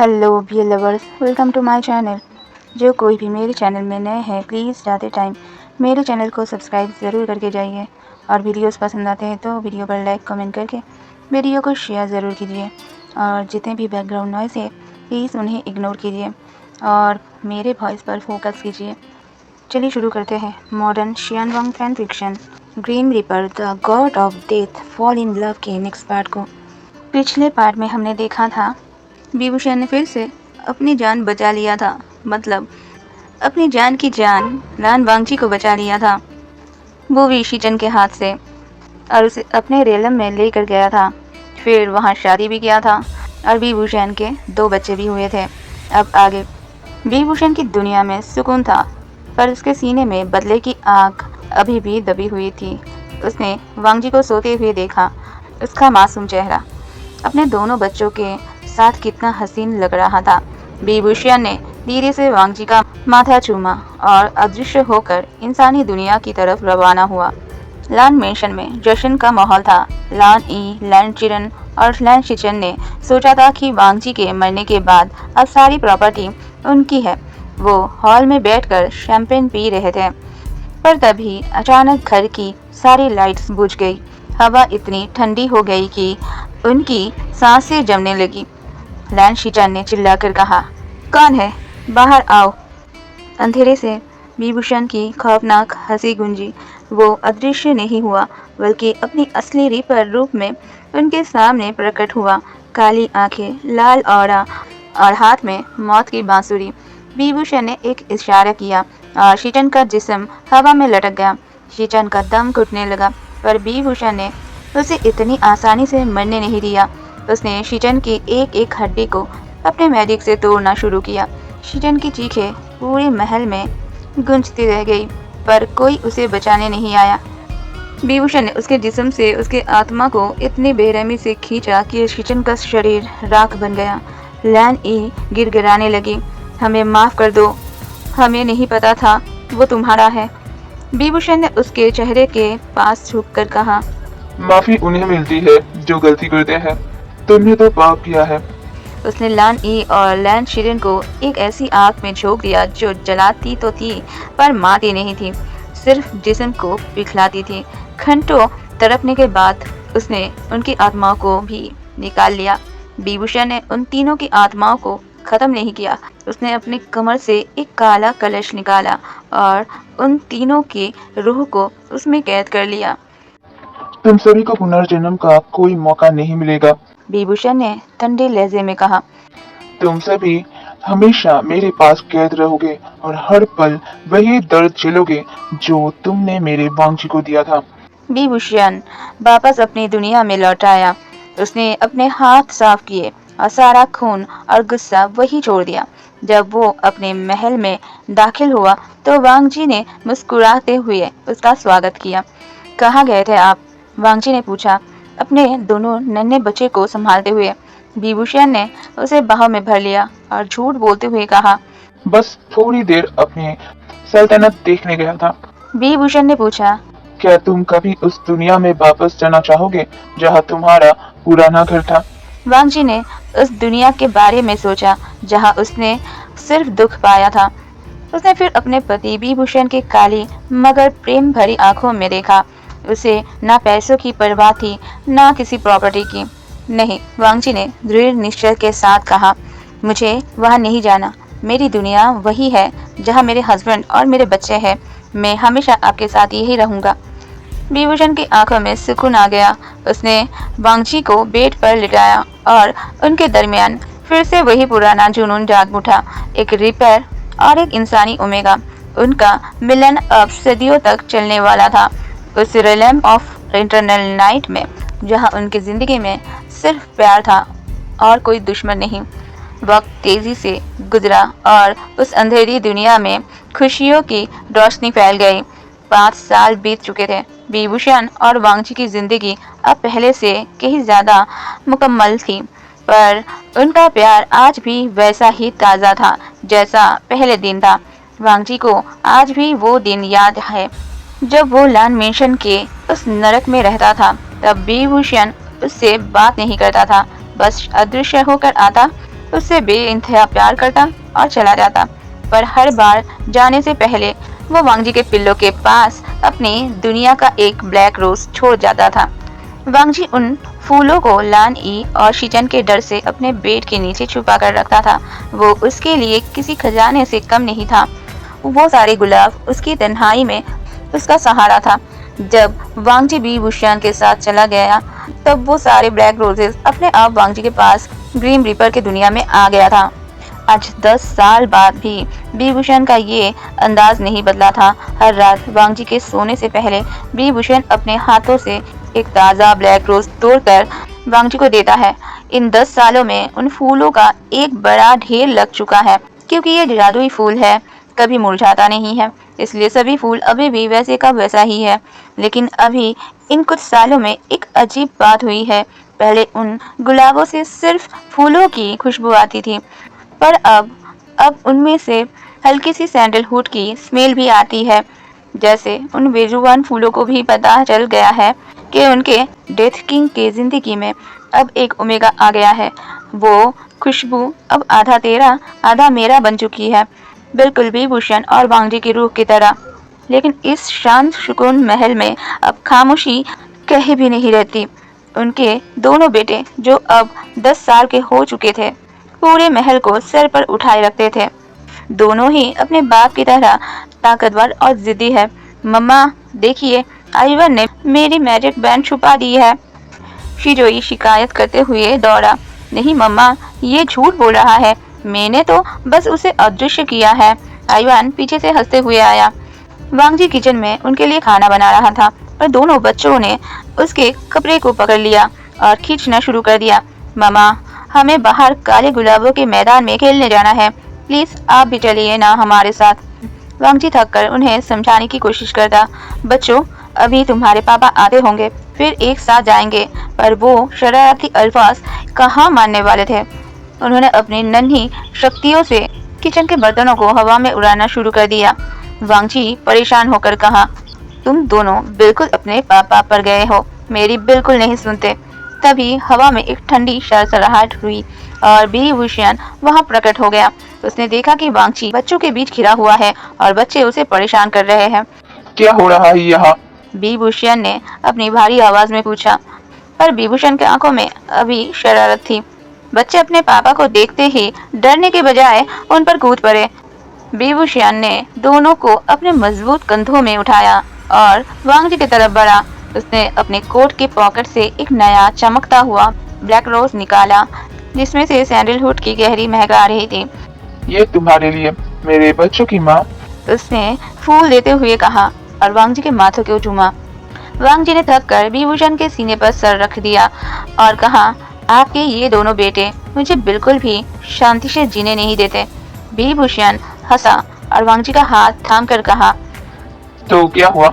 Hello beer lovers, welcome to my channel. जो कोई भी मेरे चैनल में नए हैं प्लीज़ जाते टाइम मेरे चैनल को सब्सक्राइब ज़रूर करके जाइए और वीडियोस पसंद आते हैं तो वीडियो पर लाइक कमेंट करके वीडियो को शेयर ज़रूर कीजिए। और जितने भी बैकग्राउंड नॉइस है प्लीज़ उन्हें इग्नोर कीजिए और मेरे वॉइस पर फोकस कीजिए। चलिए शुरू करते हैं। Modern Xian Wang fan fiction grim reaper the god of death fall in love के नेक्स्ट पार्ट को। पिछले पार्ट में हमने देखा था विभूषण ने फिर से अपनी जान बचा लिया था, मतलब अपनी जान की जान लान वांगची को बचा लिया था वो विशीचन के हाथ से और उसे अपने रेलम में लेकर गया था। फिर वहाँ शादी भी किया था और विभूषण के 2 बच्चे भी हुए थे। अब आगे विभूषण की दुनिया में सुकून था, पर उसके सीने में बदले की आग अभी भी दबी हुई थी। उसने वांगजी को सोते हुए देखा, उसका मासूम चेहरा अपने दोनों बच्चों के साथ कितना हसीन लग रहा था। विभूषण ने धीरे से वांगजी का माथा चूमा और अदृश्य होकर इंसानी दुनिया की तरफ रवाना हुआ। लान मेंशन में जश्न का माहौल था। लान ई, लैन चिरन और लैन शिचन ने सोचा था कि वांगजी के मरने के बाद अब सारी प्रॉपर्टी उनकी है। वो हॉल में बैठकर शैंपेन पी रहे थे, पर तभी अचानक घर की सारी लाइट्स बुझ गई। हवा इतनी ठंडी हो गई कि उनकी सांसें जमने लगी। लैन शिचन ने चिल्लाकर कहा, कौन है? बाहर आओ। अंधेरे से विभूषण की खौफनाक हंसी गूंजी। वो अदृश्य नहीं हुआ, बल्कि अपनी असली रिपर रूप में उनके सामने प्रकट हुआ। काली आंखें, लाल औरा और हाथ में मौत की बांसुरी। विभूषण ने एक इशारा किया और शिचन का जिस्म हवा में लटक गया। शिचन का दम घुटने लगा, पर विभूषण ने उसे इतनी आसानी से मरने नहीं दिया। उसने शिचन की एक एक हड्डी को अपने मैजिक से तोड़ना शुरू किया। शिचन की चीखें पूरे महल में गूंजती रह गई, पर कोई उसे बचाने नहीं आया। विभूषण ने उसके जिस्म से उसके आत्मा को इतनी बेरहमी से खींचा कि शिचन का शरीर राख बन गया। लैन ई गिड़गिड़ाने लगी, हमें माफ कर दो, हमें नहीं पता था वो तुम्हारा है। विभूषण ने उसके चेहरे के पास झुककर कहा, माफी उन्हें मिलती है जो गलती करते हैं। तुमने तो पाप किया है। उसने लान ई और लैन शिरिन को एक ऐसी आग में झोंक दिया जो जलाती तो थी पर मारती नहीं थी, सिर्फ जिस्म को पिघलाती थी। घंटों तड़पने के बाद उसने उनकी आत्माओं को भी निकाल लिया। विभूषण ने उन तीनों की आत्माओं को खत्म नहीं किया। उसने अपनी कमर से एक काला कलश निकाला और उन तीनों की रूह को उसमें कैद कर लिया। तुम सभी को पुनर्जन्म का कोई मौका नहीं मिलेगा। विभूषण ने ठंडे लहजे में कहा, तुम सभी हमेशा मेरे पास कैद रहोगे और हर पल वही दर्द झेलोगे जो तुमने मेरे वांगजी को दिया था। विभूषण वापस अपनी दुनिया में लौट आया। उसने अपने हाथ साफ किए और सारा खून और गुस्सा वही छोड़ दिया। जब वो अपने महल में दाखिल हुआ तो वांगजी ने मुस्कुराते हुए उसका स्वागत किया। कहाँ गए थे आप? वांगजी ने पूछा, अपने दोनों नन्हे बच्चे को संभालते हुए। विभूषण ने उसे बाहों में भर लिया और झूठ बोलते हुए कहा, बस थोड़ी देर अपनी सल्तनत देखने गया था। विभूषण ने पूछा, क्या तुम कभी उस दुनिया में वापस जाना चाहोगे जहाँ तुम्हारा पुराना घर था? वांगजी ने उस दुनिया के बारे में सोचा जहां उसने सिर्फ दुख पाया था। उसने फिर अपने पति विभूषण की काली मगर प्रेम भरी आंखों में देखा। उसे ना पैसों की परवाह थी, ना किसी प्रॉपर्टी की। नहीं, वांगजी ने दृढ़ निश्चय के साथ कहा, मुझे वहां नहीं जाना। मेरी दुनिया वही है जहां मेरे हस्बैंड और मेरे बच्चे हैं। मैं हमेशा आपके साथ यही रहूंगा। विभूषण की आंखों में सुकून आ गया। उसने वांगजी को बेड पर लिटाया और उनके दरमियान फिर से वही पुराना जुनून जाग उठा। एक रिपर और एक इंसानी ओमेगा। उनका मिलन अब सदियों तक चलने वाला था। उस रिलम ऑफ इंटरनल नाइट में जहां उनकी जिंदगी में सिर्फ प्यार था और कोई दुश्मन नहीं। वक्त तेजी से गुजरा और उस अंधेरी दुनिया में खुशियों की रोशनी फैल गई। 5 साल बीत चुके थे। विभूषण और वांगजी की जिंदगी अब पहले से कहीं ज्यादा मुकम्मल थी, पर उनका प्यार आज भी वैसा ही ताज़ा था जैसा पहले दिन था। वांगजी को आज भी वो दिन याद है जब वो लान मेंशन के उस नरक में रहता था। तब विभूषण उससे बात नहीं करता था, बस अदृश्य होकर आता उससे बेइंतहा प्यार करता और चला जाता। पर हर बार जाने से पहले वो वांग जी के पिल्लों के पास अपनी दुनिया का एक ब्लैक रोज छोड़ जाता था। वांग जी उन फूलों को लान ई और शीचन के डर से अपने बेड के नीचे छुपा कर रखता था। वो उसके लिए किसी खजाने से कम नहीं था। वो सारे गुलाब उसकी तन्हाई में उसका सहारा था। जब वांग जी बी बुशियान के साथ चला गया तब वो सारे ब्लैक रोजेस अपने आप वांग जी के पास ग्रीन रीपर की दुनिया में आ गया था। आज 10 साल बाद भी बीभूषण का ये अंदाज नहीं बदला था। हर रात वांग जी के सोने से पहले बीभूषण अपने हाथों से एक ताज़ा ब्लैक रोज तोड़कर वांग जी को देता है। इन 10 सालों में उन फूलों का एक बड़ा ढेर लग चुका है। क्योंकि ये जादुई फूल है, कभी मुरझाता नहीं है, इसलिए सभी फूल अभी भी वैसे का वैसा ही है। लेकिन अभी इन कुछ सालों में एक अजीब बात हुई है। पहले उन गुलाबों से सिर्फ फूलों की खुशबू आती थी, पर अब उनमें से हल्की सी सैंडलवुड की स्मेल भी आती है। जैसे उन बेजुबान फूलों को भी पता चल गया है कि उनके डेथ किंग के जिंदगी में अब एक ओमेगा आ गया है। वो खुशबू अब आधा तेरा आधा मेरा बन चुकी है, बिल्कुल बीभूषण और वांग जी की रूह की तरह। लेकिन इस शांत सुकून महल में अब खामोशी कहीं भी नहीं रहती। उनके दोनों बेटे जो अब 10 साल के हो चुके थे पूरे महल को सर पर उठाए रखते थे। दोनों ही अपने बाप की तरह ताकतवर और जिद्दी है। मम्मा देखिए, आइवन ने मेरी मैजिक बैंड छुपा दी है। शिजोई शिकायत करते हुए दौड़ा। नहीं मम्मा, ये झूठ बोल रहा है, मैंने तो बस उसे अदृश्य किया है। आइवान पीछे से हंसते हुए आया। वांग जी किचन में उनके लिए खाना बना रहा था, पर दोनों बच्चों ने उसके कपड़े को पकड़ लिया और खींचना शुरू कर दिया। मामा, हमें बाहर काले गुलाबों के मैदान में खेलने जाना है, प्लीज आप भी चलिए ना हमारे साथ। वांग जी थक कर उन्हें समझाने की कोशिश करता। बच्चों, अभी तुम्हारे पापा आते होंगे, फिर एक साथ जाएंगे। पर वो शरारती अल्फाज कहाँ मानने वाले थे। उन्होंने अपनी नन्ही शक्तियों से किचन के बर्तनों को हवा में उड़ाना शुरू कर दिया। वांग जी परेशान होकर कहा, तुम दोनों बिल्कुल अपने पापा पर गए हो, मेरी बिल्कुल नहीं सुनते। तभी हवा में एक ठंडी सरसराहट हुई और बीभूषण वहां प्रकट हो गया। उसने देखा कि वांग जी बच्चों के बीच घिरा हुआ है और बच्चे उसे परेशान कर रहे हैं। क्या हो रहा है यहाँ? बीभूषण ने अपनी भारी आवाज में पूछा, पर बीभूषण के आंखों में अभी शरारत थी। बच्चे अपने पापा को देखते ही डरने के बजाय उन पर कूद पड़े। बीभूषण ने दोनों को अपने मजबूत कंधों में उठाया और वांग जी की तरफ बढ़ा। उसने अपने कोट के पॉकेट से एक नया चमकता हुआ ब्लैक रोज निकाला, जिसमें से सैंडलवुड की गहरी महक आ रही थी। ये तुम्हारे लिए, मेरे बच्चों की माँ। उसने फूल देते हुए कहा और वांग जी के माथे को चूमा। वांग जी ने थक कर बीभूषण के सीने पर सर रख दिया और कहा, आपके ये दोनों बेटे मुझे बिल्कुल भी शांति से जीने नहीं देते। बीभूषण हंसा और वांग जी का हाथ थाम कर कहा, तो क्या हुआ?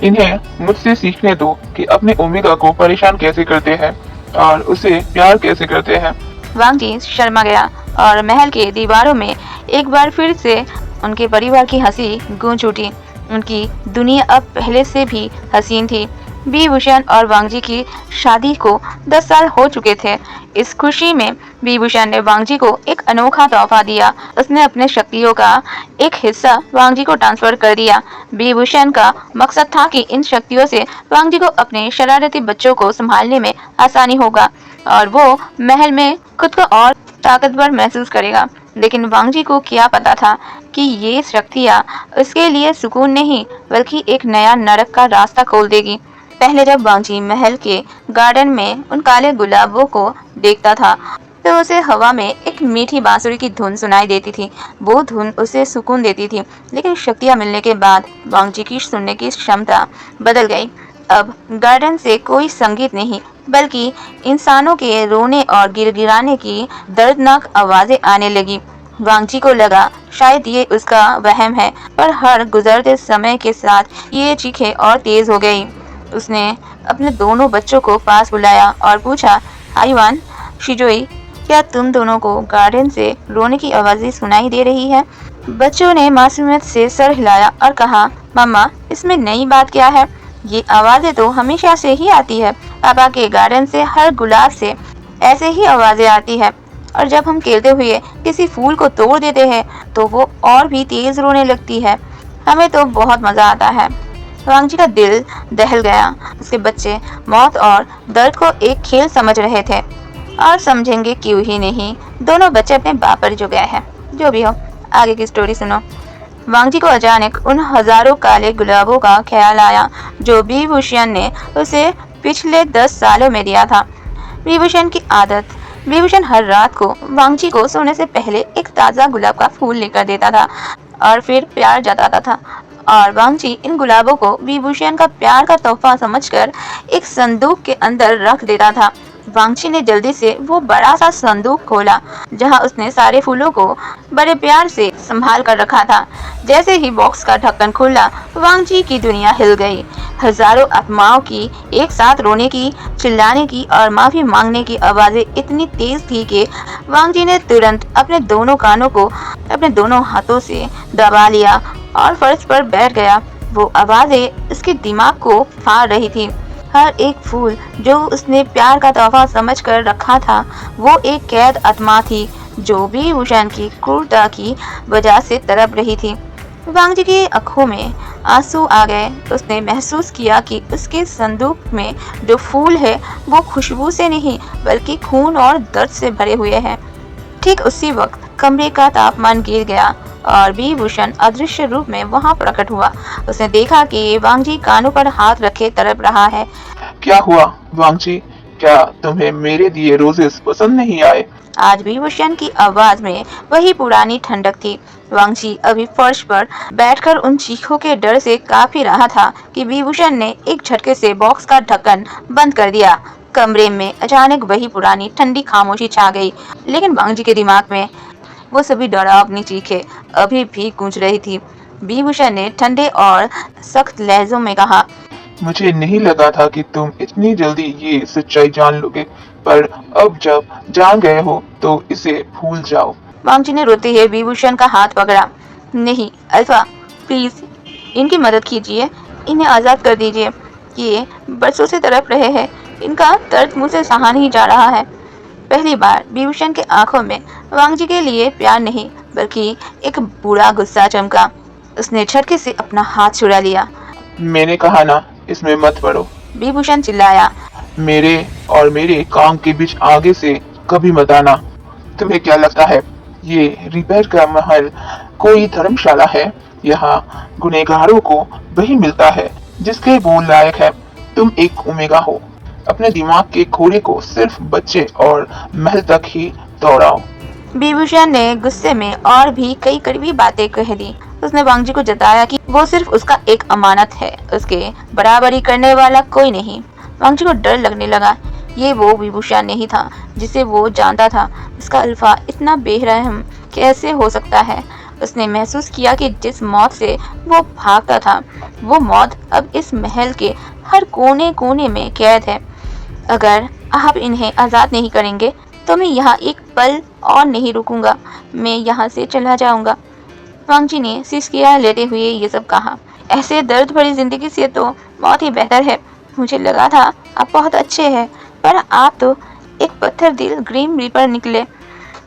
इन्हें मुझसे सीखने दो कि अपने ओमेगा को परेशान कैसे करते हैं और उसे प्यार कैसे करते हैं। वांग जी शर्मा गया और महल के दीवारों में एक बार फिर से उनके परिवार की हंसी गूंज उठी। उनकी दुनिया अब पहले से भी हसीन थी। बीभूषण और वांग जी की शादी को 10 साल हो चुके थे। इस खुशी में बीभूषण ने वांग जी को एक अनोखा तोहफा दिया। उसने अपने शक्तियों का एक हिस्सा वांग जी को ट्रांसफर कर दिया। बीभूषण का मकसद था कि इन शक्तियों से वांग जी को अपने शरारती बच्चों को संभालने में आसानी होगा और वो महल में खुद को और ताकतवर महसूस करेगा। लेकिन वांग जी को क्या पता था कि ये शक्तियाँ उसके लिए सुकून नहीं बल्कि एक नया नरक का रास्ता खोल देगी। पहले जब वांग जी महल के गार्डन में उन काले गुलाबों को देखता था तो उसे हवा में एक मीठी बांसुरी की धुन सुनाई देती थी। वो धुन उसे सुकून देती थी। लेकिन शक्तियाँ मिलने के बाद वांग जी की सुनने की क्षमता बदल गई। अब गार्डन से कोई संगीत नहीं बल्कि इंसानों के रोने और गिड़गिड़ाने की दर्दनाक आवाजें आने लगी। वांग जी को लगा शायद ये उसका वहम है, पर हर गुजरते समय के साथ ये चीखें और तेज हो गई। उसने अपने दोनों बच्चों को पास बुलाया और पूछा, आइवान, शिजोई, क्या तुम दोनों को गार्डन से रोने की आवाजें सुनाई दे रही है? बच्चों ने मासूमियत से सर हिलाया और कहा, मम्मा, इसमें नई बात क्या है? ये आवाजें तो हमेशा से ही आती है। पापा के गार्डन से हर गुलाब से ऐसे ही आवाजें आती है। और जब हम खेलते हुए किसी फूल को तोड़ देते हैं तो वो और भी तेज रोने लगती है। हमें तो बहुत मजा आता है। वांगजी का दिल दहल गया। उसके बच्चे मौत और दर्द को एक खेल समझ रहे थे और समझेंगे क्यों ही नहीं। दोनों बच्चे अपने बाप पर जो गए हैं। जो भी हो, आगे की स्टोरी सुनो। वांगजी को अचानक उन हजारों काले गुलाबों का ख्याल आया जो विभूषण ने उसे पिछले 10 सालों में दिया था। विभूषण की आदत, विभूषण हर रात को वांगजी को सोने से पहले एक ताज़ा गुलाब का फूल लेकर देता था और फिर प्यार जताता था और वांगजी इन गुलाबों को विभूषण का प्यार का तोहफा समझकर एक संदूक के अंदर रख देता था। वांगजी ने जल्दी से वो बड़ा सा संदूक खोला जहां उसने सारे फूलों को बड़े प्यार से संभाल कर रखा था। जैसे ही बॉक्स का ढक्कन खुला, वांगजी की दुनिया हिल गई। हजारों आत्माओं की एक साथ रोने की, चिल्लाने की और माफी मांगने की आवाजें इतनी तेज थी कि वांगजी ने तुरंत अपने दोनों कानों को अपने दोनों हाथों से दबा लिया और फर्श पर बैठ गया। वो आवाजें उसके दिमाग को फाड़ रही थी। हर एक फूल जो उसने प्यार का तोहफा समझकर रखा था, वो एक कैद आत्मा थी जो विभूषण की क्रूरता की वजह से तड़प रही थी। वांगजी की आंखों में आंसू आ गए। उसने महसूस किया कि उसके संदूक में जो फूल है वो खुशबू से नहीं बल्कि खून और दर्द से भरे हुए हैं। ठीक उसी वक्त कमरे का तापमान गिर गया और विभूषण अदृश्य रूप में वहां प्रकट हुआ। उसने देखा कि वांगजी कानों पर हाथ रखे तड़प रहा है। क्या हुआ वांगजी? क्या तुम्हें मेरे दिए रोजेस पसंद नहीं आए? आज विभूषण की आवाज में वही पुरानी ठंडक थी। वांगजी अभी फर्श पर बैठकर उन चीखों के डर से कांप ही रहा था कि विभूषण ने एक झटके से बॉक्स का ढक्कन बंद कर दिया। कमरे में अचानक वही पुरानी ठंडी खामोशी छा गई, लेकिन वांगजी के दिमाग में वो सभी डरावनी चीखें अभी भी गूंज रही थी। विभूषण ने ठंडे और सख्त लहजों में कहा, मुझे नहीं लगा था कि तुम इतनी जल्दी ये सच्चाई जान लोगे, पर अब जब जान गए हो तो इसे भूल जाओ। वांगजी ने रोते हुए विभूषण का हाथ पकड़ा। नहीं अल्फा, प्लीज इनकी मदद कीजिए, इन्हें आजाद कर दीजिए। ये बरसों से तड़प रहे हैं, इनका दर्द मुझसे सहा नहीं जा रहा है। पहली बार विभूषण के आंखों में वांगजी के लिए प्यार नहीं बल्कि एक बुरा गुस्सा चमका। उसने झटके से अपना हाथ छुड़ा लिया। मैंने कहा ना, इसमें मत पड़ो। विभूषण चिल्लाया। मेरे और मेरे काम के बीच आगे से कभी मत आना। तुम्हें क्या लगता है ये रिपेयर का महल कोई धर्मशाला है? यहाँ गुनहगारों को वही मिलता है जिसके वो लायक है। तुम एक ओमेगा हो। अपने दिमाग के घोड़े को सिर्फ बच्चे और महल तक ही दौड़ाओ। विभूषण ने गुस्से में और भी कई कड़वी बातें कह दी। उसने वांगजी को जताया कि वो सिर्फ उसका एक अमानत है, उसके बराबरी करने वाला कोई नहीं। वांगजी को डर लगने लगा। ये वो विभूषण नहीं था जिसे वो जानता था। उसका अल्फा इतना बेरहम कैसे हो सकता है? उसने महसूस किया कि जिस मौत से वो भागता था, वो मौत अब इस महल के हर कोने कोने में कैद है। अगर आप इन्हें आजाद नहीं करेंगे तो मैं यहाँ एक पल और नहीं रुकूंगा। मैं यहाँ से चला जाऊंगा। वांगजी ने सिसकिया लेते हुए ये सब कहा। ऐसे दर्द भरी जिंदगी से तो मौत ही बेहतर है। मुझे लगा था आप बहुत अच्छे हैं, पर आप तो एक पत्थर दिल ग्रीम रीपर निकले।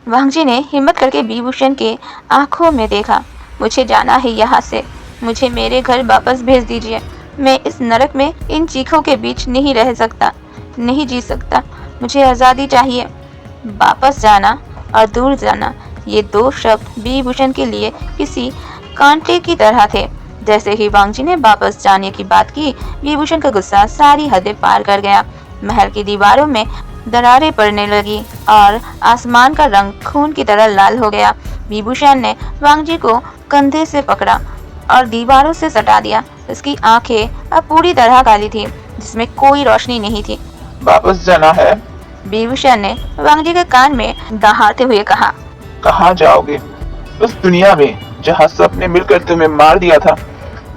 वांगजी ने हिम्मत करके विभूषण के आंखों में देखा। मुझे जाना है यहाँ से। मुझे मेरे घर वापस भेज दीजिए। मैं इस नरक में इन चीखों के बीच नहीं रह सकता, नहीं जी सकता। मुझे आज़ादी चाहिए। वापस जाना और दूर जाना, ये दो शब्द विभूषण के लिए किसी कांटे की तरह थे। जैसे ही वांगजी ने वापस जाने की बात की, विभूषण का गुस्सा सारी हदें पार कर गया। महल की दीवारों में दरारें पड़ने लगी और आसमान का रंग खून की तरह लाल हो गया। विभूषण ने वांगजी को कंधे से पकड़ा और दीवारों से सटा दिया। उसकी आंखें अब पूरी तरह काली थी, जिसमें कोई रोशनी नहीं थी। वापस जाना है? विभूषण ने वांगजी के कान में दहाड़ते हुए कहा। कहाँ जाओगे? उस दुनिया में जहाँ सबने मिलकर तुम्हें मार दिया था।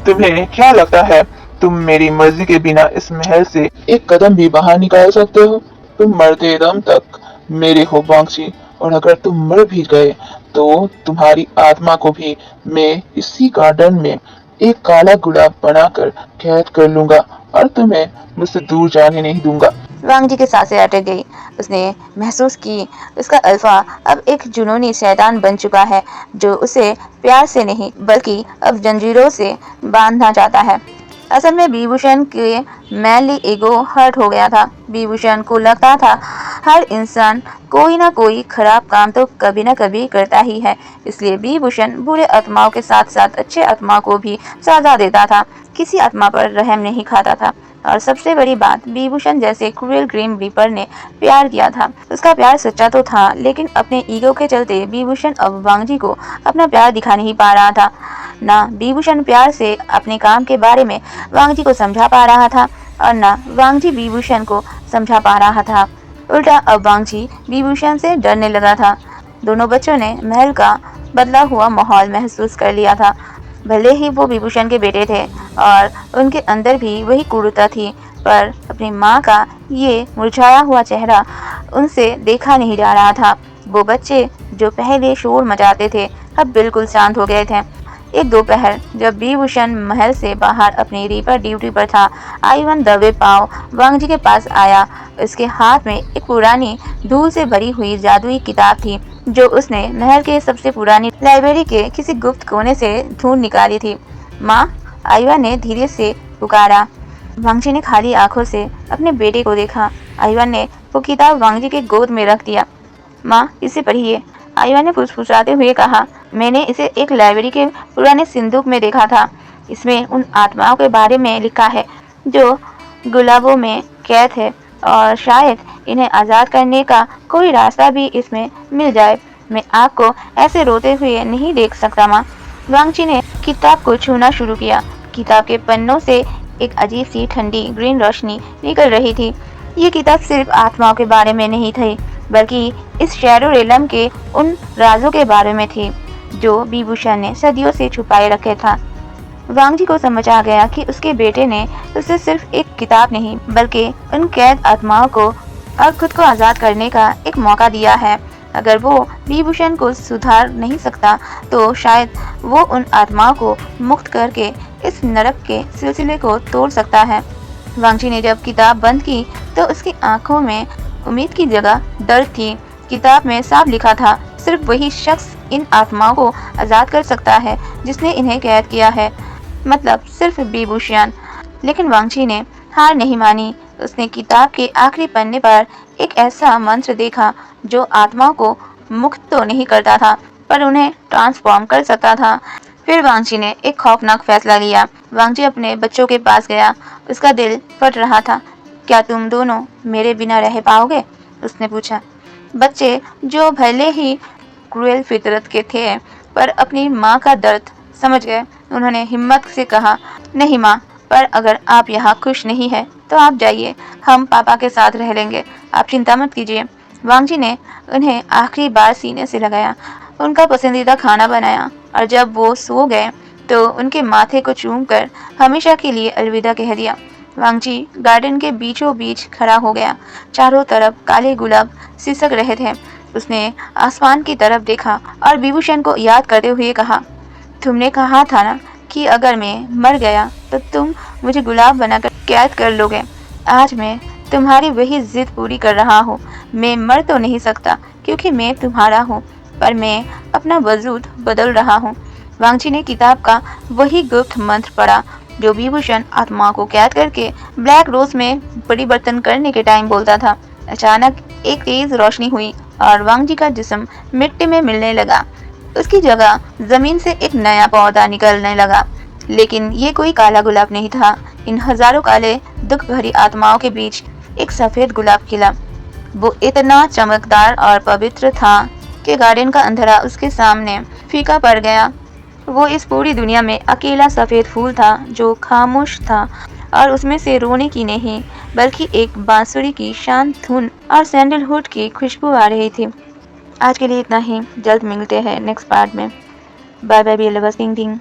तुम्हें क्या लगता है तुम मेरी मर्जी के बिना इस महल से एक कदम भी बाहर निकाल सकते हो? तुम मरते दम तक मेरे हो वांगजी, और अगर तुम मर भी गए तो तुम्हारी आत्मा को भी मैं इसी गार्डन में एक काला गुलाब बनाकर कैद कर लूंगा और तुम्हें मुझसे दूर जाने नहीं दूंगा। वांगजी के सांसें अटक गई। उसने महसूस की उसका अल्फा अब एक जुनूनी शैतान बन चुका है जो उसे प्यार से नहीं बल्कि अब जंजीरों से बांधना चाहता है। असल में विभूषण के मैनली ईगो हर्ट हो गया था। विभूषण को लगता था हर इंसान कोई ना कोई खराब काम तो कभी ना कभी करता ही है, इसलिए विभूषण बुरे आत्माओं के साथ साथ अच्छे आत्माओं को भी सजा देता था, किसी आत्मा पर रहम नहीं खाता था। और सबसे बड़ी बात, विभूषण जैसे क्रूएल ग्रीन रीपर ने प्यार किया था। उसका प्यार सच्चा तो था, लेकिन अपने ईगो के चलते विभूषण अब वांगजी को अपना प्यार दिखा नहीं पा रहा था। ना विभूषण प्यार से अपने काम के बारे में वांगजी को समझा पा रहा था और न वांगजी विभूषण को समझा पा रहा था। उल्टा अब वांगजी विभूषण से डरने लगा था। दोनों बच्चों ने महल का बदला हुआ माहौल महसूस कर लिया था। भले ही वो विभूषण के बेटे थे और उनके अंदर भी वही क्रूरता थी, पर अपनी माँ का ये मुरझाया हुआ चेहरा उनसे देखा नहीं जा रहा था। वो बच्चे जो पहले शोर मचाते थे अब बिल्कुल शांत हो गए थे। एक दोपहर जब विभूषण महल से बाहर अपनी रीपर ड्यूटी पर था, आईवन दबे पांव वांगजी के पास आया। उसके हाथ में एक पुरानी धूल से भरी हुई जादुई किताब थी जो उसने महल के सबसे पुरानी लाइब्रेरी के किसी गुप्त कोने से ढूंढ निकाली थी। माँ, आईवन ने धीरे से पुकारा। वांगजी ने खाली आंखों से अपने बेटे को देखा। आईवन ने वो किताब वांगजी के गोद में रख दिया। माँ, इसे पढ़िए, आईवन ने फुसफुसाते हुए कहा। मैंने इसे एक लाइब्रेरी के पुराने सिंदूक में देखा था। इसमें उन आत्माओं के बारे में लिखा है जो गुलाबों में कैद है और शायद इन्हें आज़ाद करने का कोई रास्ता भी इसमें मिल जाए। मैं आपको ऐसे रोते हुए नहीं देख सकता माँ। वांगजी ने किताब को छूना शुरू किया। किताब के पन्नों से एक अजीब सी ठंडी ग्रीन रोशनी निकल रही थी। ये किताब सिर्फ आत्माओं के बारे में नहीं थी, बल्कि इस शैडो रेलम के उन राजों के बारे में थी जो विभूषण ने सदियों से छुपाए रखे था। वांगजी को समझ आ गया कि उसके बेटे ने उसे सिर्फ एक किताब नहीं बल्कि उन कैद आत्माओं को अब खुद को आज़ाद करने का एक मौका दिया है। अगर वो विभूषण को सुधार नहीं सकता तो शायद वो उन आत्माओं को मुक्त करके इस नरक के सिलसिले को तोड़ सकता है। वांगजी ने जब किताब बंद की तो उसकी आंखों में उम्मीद की जगह डर थी। किताब में साफ लिखा था, सिर्फ वही शख्स इन आत्माओं को आज़ाद कर सकता है जिसने इन्हें कैद किया है, मतलब सिर्फ विभूषण। लेकिन वांगजी ने हार नहीं मानी। उसने किताब के आखिरी पन्ने पर एक ऐसा मंत्र देखा जो आत्माओं को मुक्त तो नहीं करता था पर उन्हें ट्रांसफॉर्म कर सकता था। फिर वांगजी ने एक खौफनाक फैसला लिया। वांगजी अपने बच्चों के पास गया। उसका दिल फट रहा था। क्या तुम दोनों मेरे बिना रह पाओगे? उसने पूछा। बच्चे जो भले ही क्रूएल फितरत के थे पर अपनी माँ का दर्द समझ गए। उन्होंने हिम्मत से कहा, नहीं माँ, पर अगर आप यहाँ खुश नहीं है तो आप जाइए, हम पापा के साथ रह लेंगे, आप चिंता मत कीजिए। वांगजी ने उन्हें आखिरी बार सीने से लगाया, उनका पसंदीदा खाना बनाया और जब वो सो गए तो उनके माथे को चूमकर हमेशा के लिए अलविदा कह दिया। वांगजी गार्डन के बीचों बीच खड़ा हो गया। चारों तरफ काले गुलाब सिसक रहे थे। उसने आसमान की तरफ देखा और विभूषण को याद करते हुए कहा, तुमने कहा था ना कि अगर मैं मर गया तो तुम मुझे गुलाब बनाकर कैद कर लोगे। आज मैं तुम्हारी वही जिद पूरी कर रहा हूँ। मैं मर तो नहीं सकता क्योंकि मैं तुम्हारा हूँ, पर मैं अपना वजूद बदल रहा हूँ। वांगजी ने किताब का वही गुप्त मंत्र पढ़ा जो विभूषण आत्मा को कैद करके ब्लैक रोज में परिवर्तन करने के टाइम बोलता था। अचानक एक तेज रोशनी हुई और वांगजी का जिस्म मिट्टी में मिलने लगा। उसकी जगह जमीन से एक नया पौधा निकलने लगा, लेकिन ये कोई काला गुलाब नहीं था। इन हजारों काले दुख भरी आत्माओं के बीच एक सफेद गुलाब खिला। वो इतना चमकदार और पवित्र था कि गार्डन का अंधेरा उसके सामने फीका पड़ गया। वो इस पूरी दुनिया में अकेला सफेद फूल था जो खामोश था और उसमें से रोने की नहीं बल्कि एक बांसुरी की शांत धुन और सैंडलवुड की खुशबू आ रही थी। आज के लिए इतना ही। जल्द मिलते हैं नेक्स्ट पार्ट में। बाय बाय, बी लवर्स, टिंग टिंग।